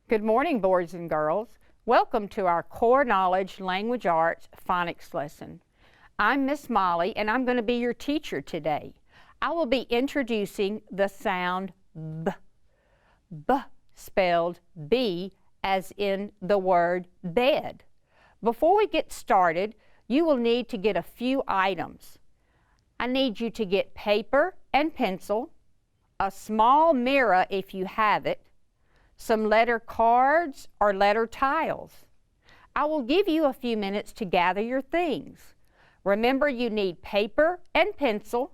Good morning, boys and girls. Welcome to our Core Knowledge Language Arts Phonics lesson. I'm Miss Molly, and I'm going to be your teacher today. I will be introducing the sound B. B spelled B as in the word bed. Before we get started, you will need to get a few items. I need you to get paper and pencil, a small mirror if you have it, some letter cards or letter tiles. I will give you a few minutes to gather your things. Remember, you need paper and pencil,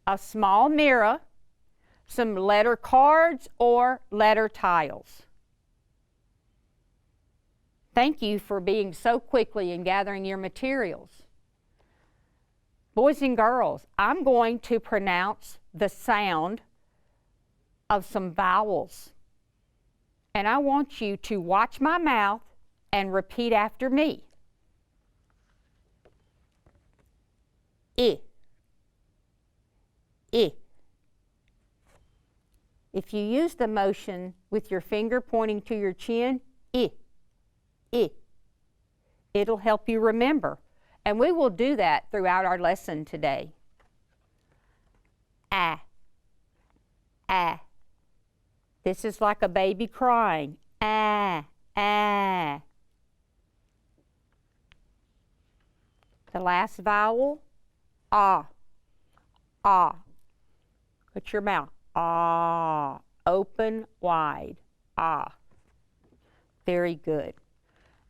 a small mirror, some letter cards or letter tiles. Thank you for being so quickly in gathering your materials. Boys and girls, I'm going to pronounce the sound of some vowels. And I want you to watch my mouth and repeat after me. I. I. If you use the motion with your finger pointing to your chin, I. I. It'll help you remember. And we will do that throughout our lesson today. Ah. Ah. This is like a baby crying. Ah, ah. The last vowel, ah, ah. Put your mouth, ah. Open wide, ah. Very good.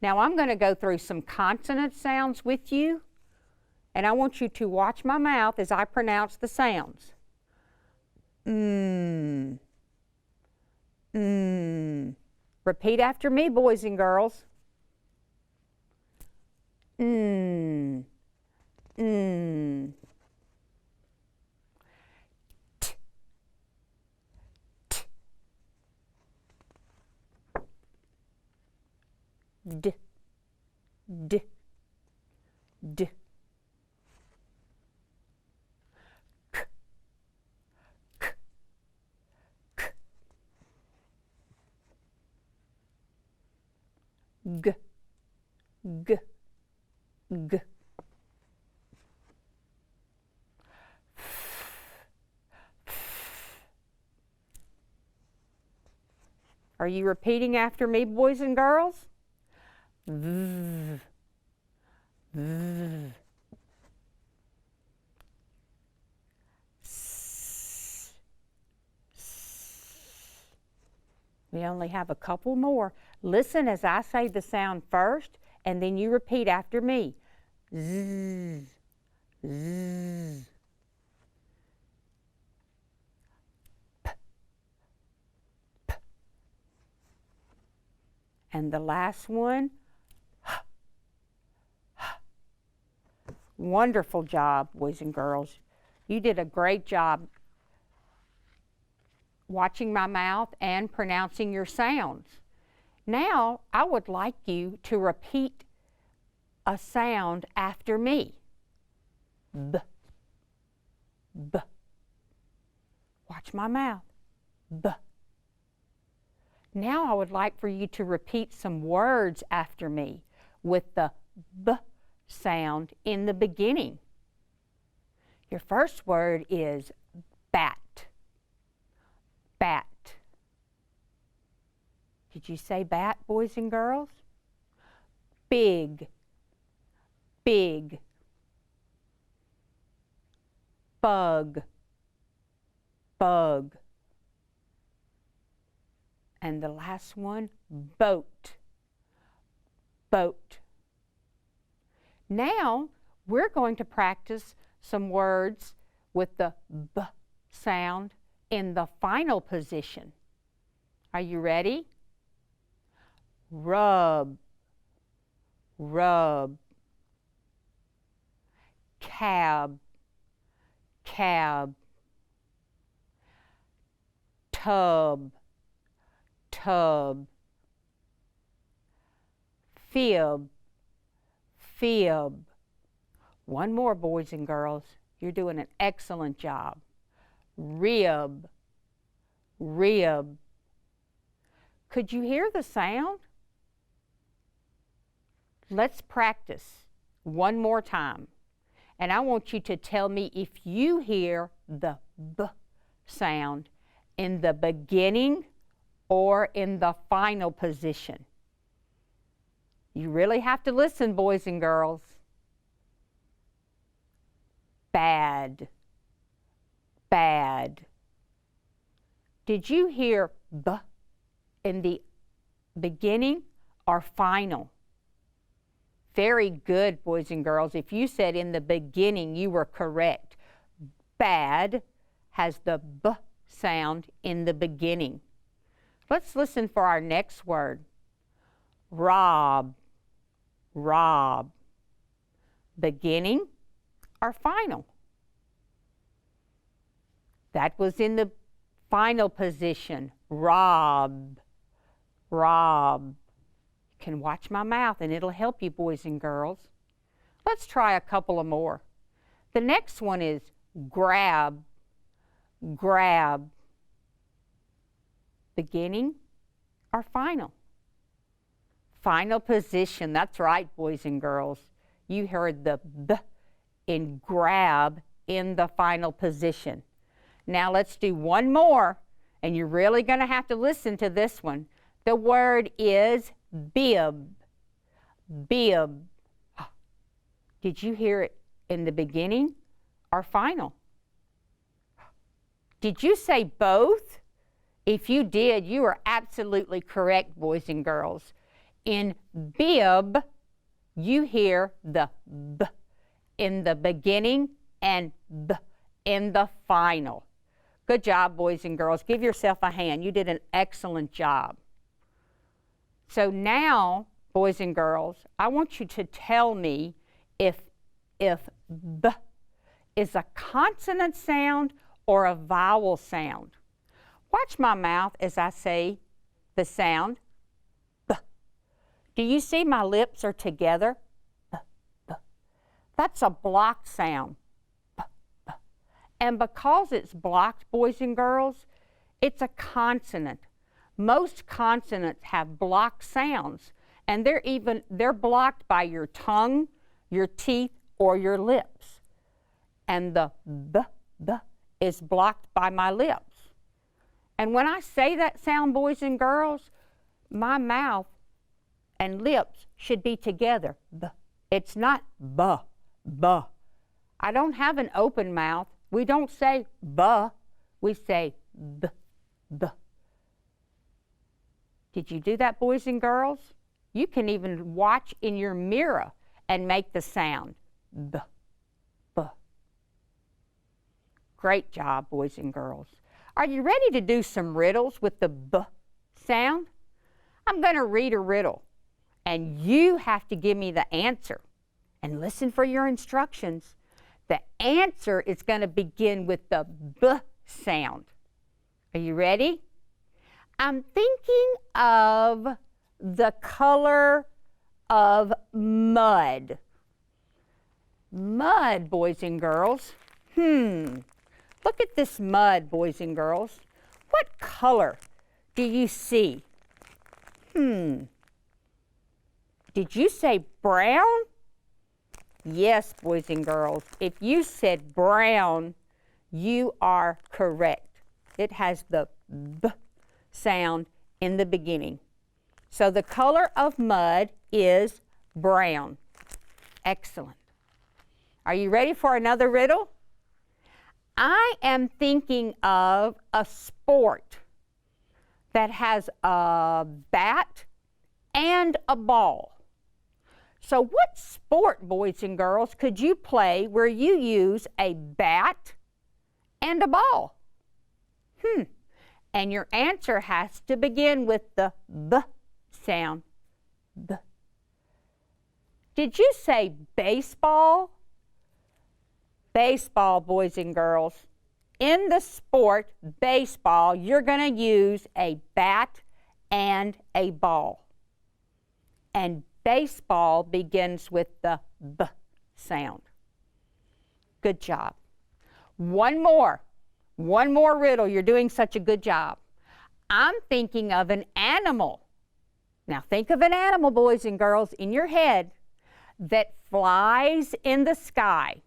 Now I'm going to go through some consonant sounds with you, and I want you to watch my mouth as I pronounce the sounds. Repeat after me, boys and girls. T. T. D. D. D. G, g, g. Are you repeating after me, boys and girls? V, v. S, s. We only have a couple more. Listen as I say the sound first, and then you repeat after me. Z, z. P, p. And the last one, h, h. Wonderful job, boys and girls. You did a great job watching my mouth and pronouncing your sounds. Now, I would like you to repeat a sound after me. B. B. Watch my mouth. B. Now I would like for you to repeat some words after me with the B sound in the beginning. Your first word is bat. Bat. Did you say bat, boys and girls? Big. Big. Bug. Bug. And the last one, boat. Boat. Now, we're going to practice some words with the B sound in the final position. Are you ready? Rub. Rub. Cab. Cab. Tub. Tub. Fib. Fib. One more, boys and girls. You're doing an excellent job. Rib. Rib. Could you hear the sound? Let's practice one more time. And I want you to tell me if you hear the B sound in the beginning or in the final position. You really have to listen, boys and girls. Bad, bad. Did you hear B in the beginning or final? Very good, boys and girls. If you said in the beginning, you were correct. Bad has the B sound in the beginning. Let's listen for our next word. Rob, rob. Beginning or final? That was in the final position. Rob, rob. You can watch my mouth and it'll help you, boys and girls. Let's try a couple of more. The next one is grab, grab. Beginning or final? Final position. That's right, boys and girls. You heard the B in grab in the final position. Now let's do one more, and you're really going to have to listen to this one. The word is bib, bib. Did you hear it in the beginning or final? Did you say both? If you did, you are absolutely correct, boys and girls. In bib, you hear the B in the beginning and B in the final. Good job, boys and girls. Give yourself a hand. You did an excellent job. So now, boys and girls, I want you to tell me if B is a consonant sound or a vowel sound. Watch my mouth as I say the sound B. Do you see my lips are together? B, B. That's a blocked sound. B, B. And because it's blocked, boys and girls, it's a consonant. Most consonants have blocked sounds, and they're blocked by your tongue, your teeth, or your lips. And the B, B is blocked by my lips. And when I say that sound, boys and girls, my mouth and lips should be together. B. It's not B, B. I don't have an open mouth. We don't say B. We say B, B. Did you do that, boys and girls? You can even watch in your mirror and make the sound B, B. Great job, boys and girls. Are you ready to do some riddles with the B sound? I'm going to read a riddle, and you have to give me the answer. And listen for your instructions. The answer is going to begin with the B sound. Are you ready? I'm thinking of the color of mud. Mud, boys and girls. Look at this mud, boys and girls. What color do you see? Did you say brown? Yes, boys and girls. If you said brown, you are correct. It has the B sound in the beginning. So the color of mud is brown. Excellent. Are you ready for another riddle? I am thinking of a sport that has a bat and a ball. So what sport, boys and girls, could you play where you use a bat and a ball? And your answer has to begin with the B sound. B. Did you say baseball? Baseball, boys and girls. In the sport, baseball, you're going to use a bat and a ball. And baseball begins with the B sound. Good job. One more riddle. You're doing such a good job. I'm thinking of an animal. Now think of an animal, boys and girls, in your head that flies in the sky.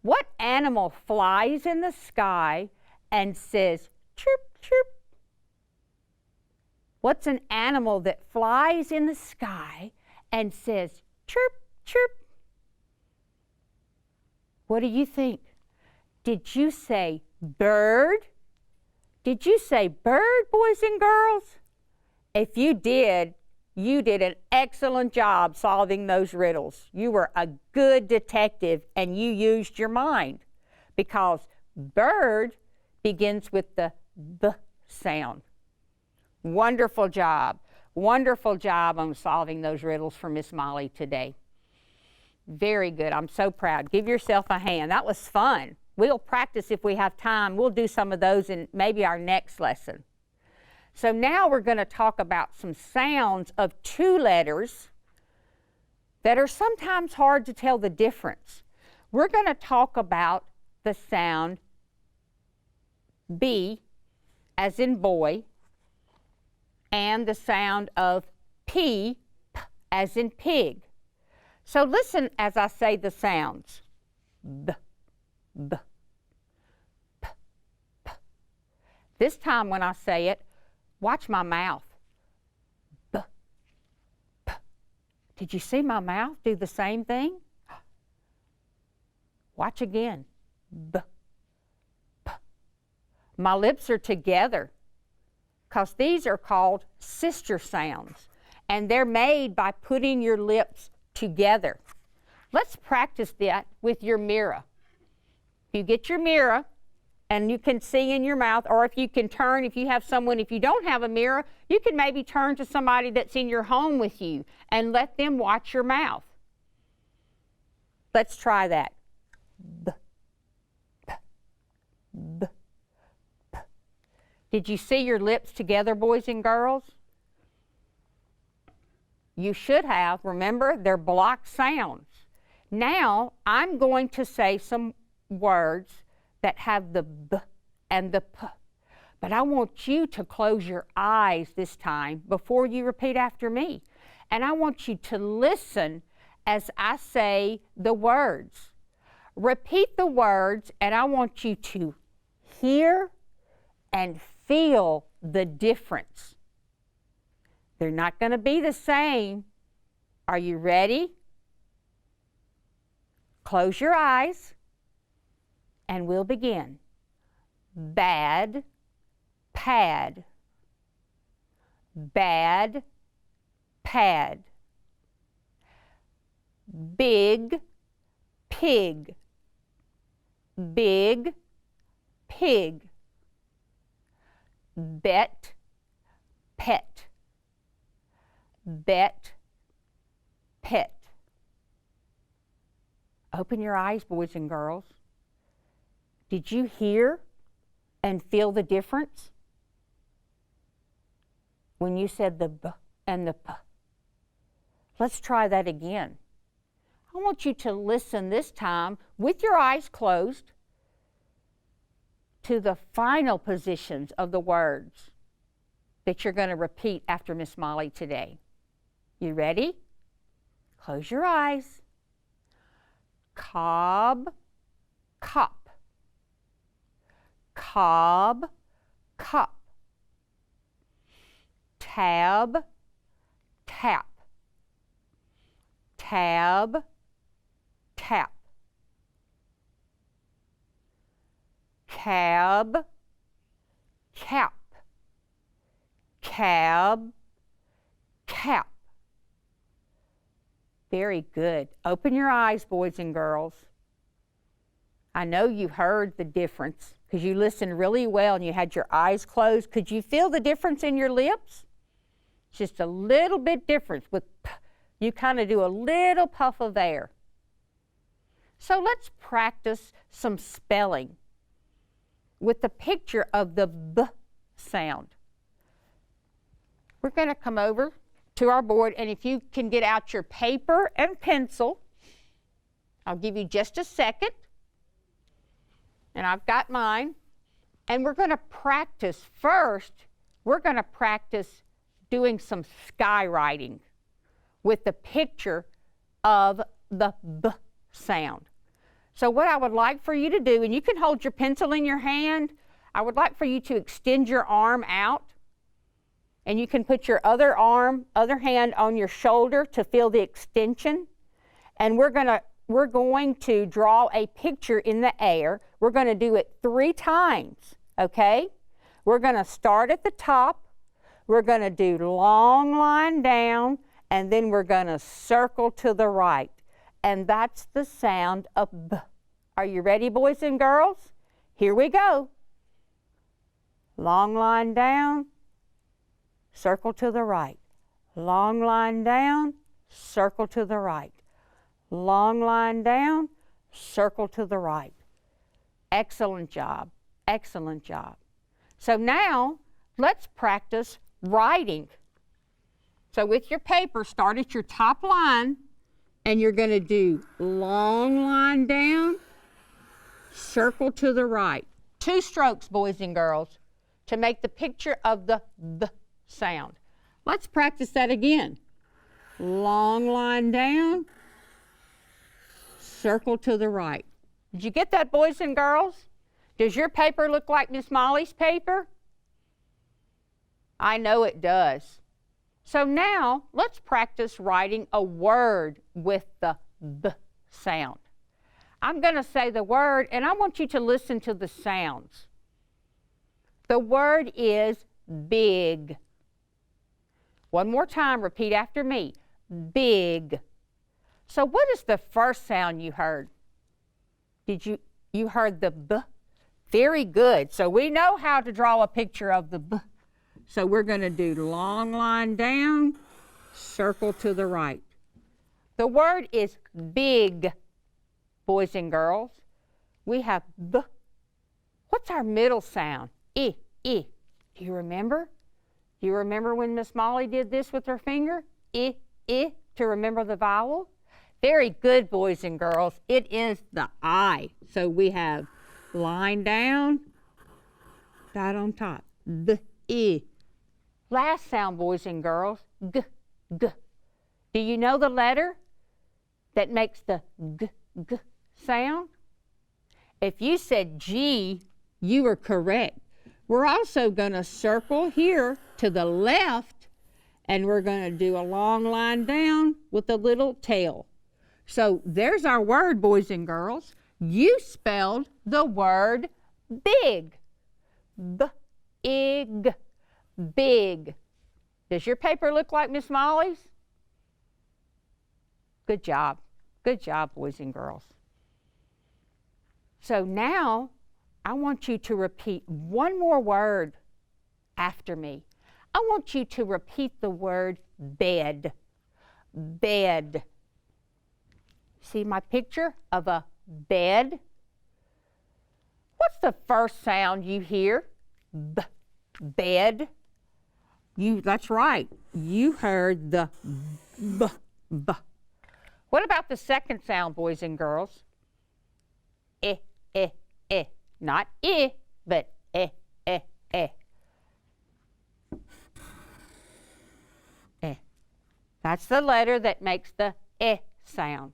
What animal flies in the sky and says, chirp, chirp? What's an animal that flies in the sky and says, chirp, chirp? What do you think? Did you say bird? Did you say bird, boys and girls? If you did an excellent job solving those riddles. You were a good detective and you used your mind, because bird begins with the B sound. Wonderful job. Wonderful job on solving those riddles for Miss Molly today. Very good. I'm so proud. Give yourself a hand. That was fun. We'll practice if we have time. We'll do some of those in maybe our next lesson. So now we're going to talk about some sounds of two letters that are sometimes hard to tell the difference. We're going to talk about the sound B, as in boy, and the sound of P, as in pig. So listen as I say the sounds. B, B, P, P. This time when I say it, watch my mouth. B, P. Did you see my mouth do the same thing? Watch again. B, P. My lips are together, because these are called sister sounds, and they're made by putting your lips together. Let's practice that with your mirror. You get your mirror, and you can see in your mouth, or if you can turn, if you have someone, if you don't have a mirror, you can maybe turn to somebody that's in your home with you and let them watch your mouth. Let's try that. B, P, B, P. Did you see your lips together, boys and girls? You should have. Remember, they're blocked sounds. Now, I'm going to say some words that have the B and the P. But I want you to close your eyes this time before you repeat after me. And I want you to listen as I say the words. Repeat the words, and I want you to hear and feel the difference. They're not going to be the same. Are you ready? Close your eyes. And we'll begin. Bad, pad. Bad, pad. Big, pig. Big, pig. Bet, pet. Bet, pet. Open your eyes, boys and girls. Did you hear and feel the difference when you said the B and the P? Let's try that again. I want you to listen this time with your eyes closed to the final positions of the words that you're going to repeat after Miss Molly today. You ready? Close your eyes. Cob, cop. Cob, cup. Tab, tap. Tab, tap. Cab, cap. Cab, cap. Very good. Open your eyes, boys and girls. I know you heard the difference because you listened really well and you had your eyes closed. Could you feel the difference in your lips? Just a little bit difference. With you kind of do a little puff of air. So let's practice some spelling with the picture of the B sound. We're going to come over to our board, and if you can get out your paper and pencil, I'll give you just a second. And I've got mine. And we're going to practice first, we're going to practice doing some skywriting with the picture of the B sound. So what I would like for you to do, and you can hold your pencil in your hand, I would like for you to extend your arm out, and you can put your other hand on your shoulder to feel the extension. And we're going to draw a picture in the air. We're going to do it 3 times, okay? We're going to start at the top. We're going to do long line down, and then we're going to circle to the right. And that's the sound of B. Are you ready, boys and girls? Here we go. Long line down, circle to the right. Long line down, circle to the right. Long line down, circle to the right. Excellent job. Excellent job. So now, let's practice writing. So with your paper, start at your top line, and you're going to do long line down, circle to the right. 2 strokes, boys and girls, to make the picture of the B sound. Let's practice that again. Long line down, circle to the right. Did you get that, boys and girls? Does your paper look like Miss Molly's paper? I know it does. So now, let's practice writing a word with the B sound. I'm going to say the word, and I want you to listen to the sounds. The word is big. One more time, repeat after me. Big. So what is the first sound you heard? You heard the B? Very good. So we know how to draw a picture of the B. So we're going to do long line down, circle to the right. The word is big, boys and girls. We have B. What's our middle sound? I. Do you remember? Do you remember when Miss Molly did this with her finger? I, to remember the vowel? Very good, boys and girls. It is the I. So we have line down, dot on top. B, I. Last sound, boys and girls, G, G. Do you know the letter that makes the G, G sound? If you said G, you were correct. We're also going to circle here to the left, and we're going to do a long line down with a little tail. So there's our word, boys and girls. You spelled the word big. B-ig. Big. Does your paper look like Miss Molly's? Good job. Good job, boys and girls. So now, I want you to repeat one more word after me. I want you to repeat the word bed. Bed. See my picture of a bed? What's the first sound you hear? B. Bed. That's right. You heard the B. B. What about the second sound, boys and girls? Eh. Not I, but eh. That's the letter that makes the eh sound.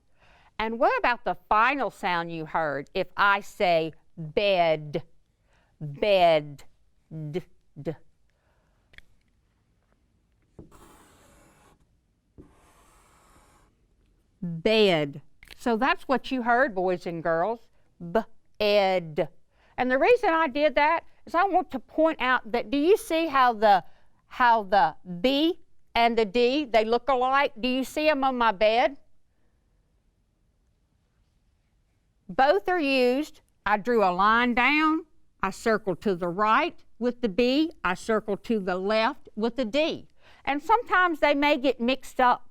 And what about the final sound you heard if I say bed? Bed. D. Bed. So that's what you heard, boys and girls. Bed. And the reason I did that is I want to point out that, do you see how the B and the D, they look alike? Do you see them on my bed? Both are used. I drew a line down. I circled to the right with the B. I circled to the left with the D. And sometimes they may get mixed up.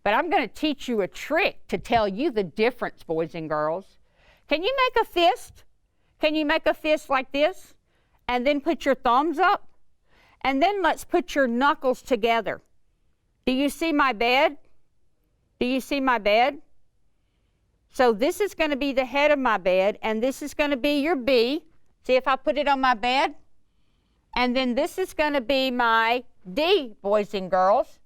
But I'm going to teach you a trick to tell you the difference, boys and girls. Can you make a fist? Can you make a fist like this? And then put your thumbs up? And then let's put your knuckles together. Do you see my bed? Do you see my bed? So this is going to be the head of my bed, and this is going to be your B. See if I put it on my bed? And then this is going to be my D, boys and girls.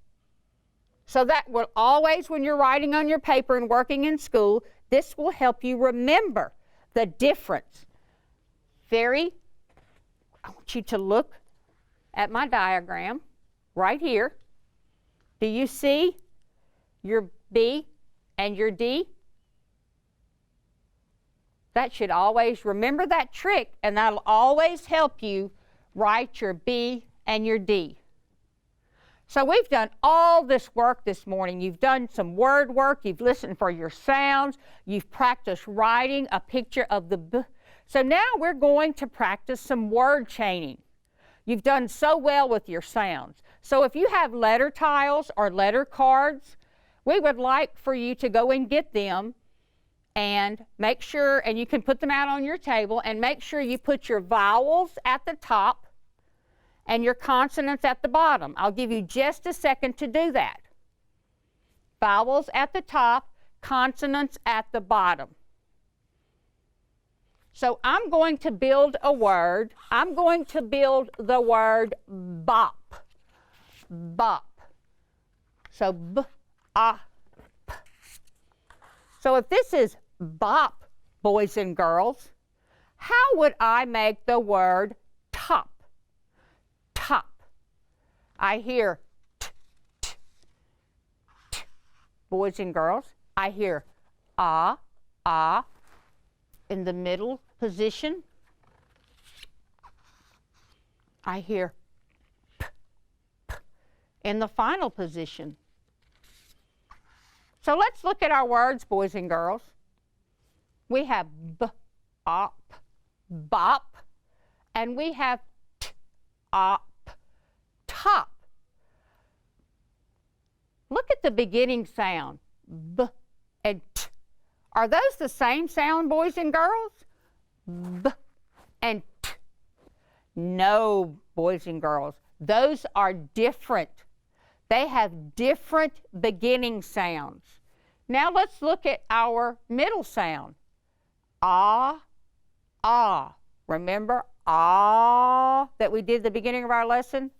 So that will always, when you're writing on your paper and working in school, this will help you remember the difference. I want you to look at my diagram right here. Do you see your B and your D? That should always, remember that trick, and that'll always help you write your B and your D. So we've done all this work this morning. You've done some word work, you've listened for your sounds, you've practiced writing a picture of the B. So now we're going to practice some word chaining. You've done so well with your sounds. So if you have letter tiles or letter cards, we would like for you to go and get them and make sure, and you can put them out on your table, and make sure you put your vowels at the top and your consonants at the bottom. I'll give you just a second to do that. Vowels at the top, consonants at the bottom. So I'm going to build a word. I'm going to build the word bop. Bop. So B-A-P. So if this is bop, boys and girls, how would I make the word top? Top. I hear t, t, t, boys and girls. I hear ah, ah in the middle position. I hear p, p in the final position. So let's look at our words, boys and girls. We have b-op, bop, and we have t-op, top. Look at the beginning sound, b and t. Are those the same sound, boys and girls? B and t. No, boys and girls, those are different. They have different beginning sounds. Now let's look at our middle sound. Ah, ah. Remember ah that we did at the beginning of our lesson?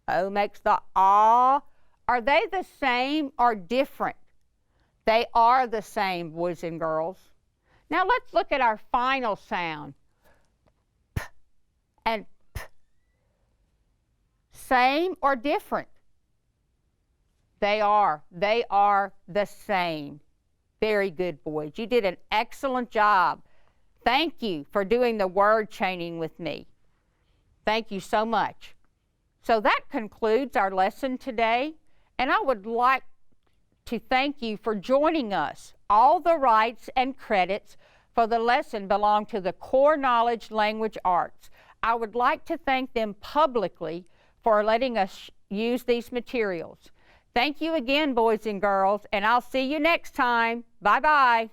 O makes the ah. Are they the same or different? They are the same, boys and girls. Now let's look at our final sound. P and p. Same or different? They are the same. Very good, boys. You did an excellent job. Thank you for doing the word chaining with me. Thank you so much. So that concludes our lesson today, and I would like to thank you for joining us. All the rights and credits for the lesson belong to the Core Knowledge Language Arts. I would like to thank them publicly for letting us use these materials. Thank you again, boys and girls, and I'll see you next time. Bye-bye.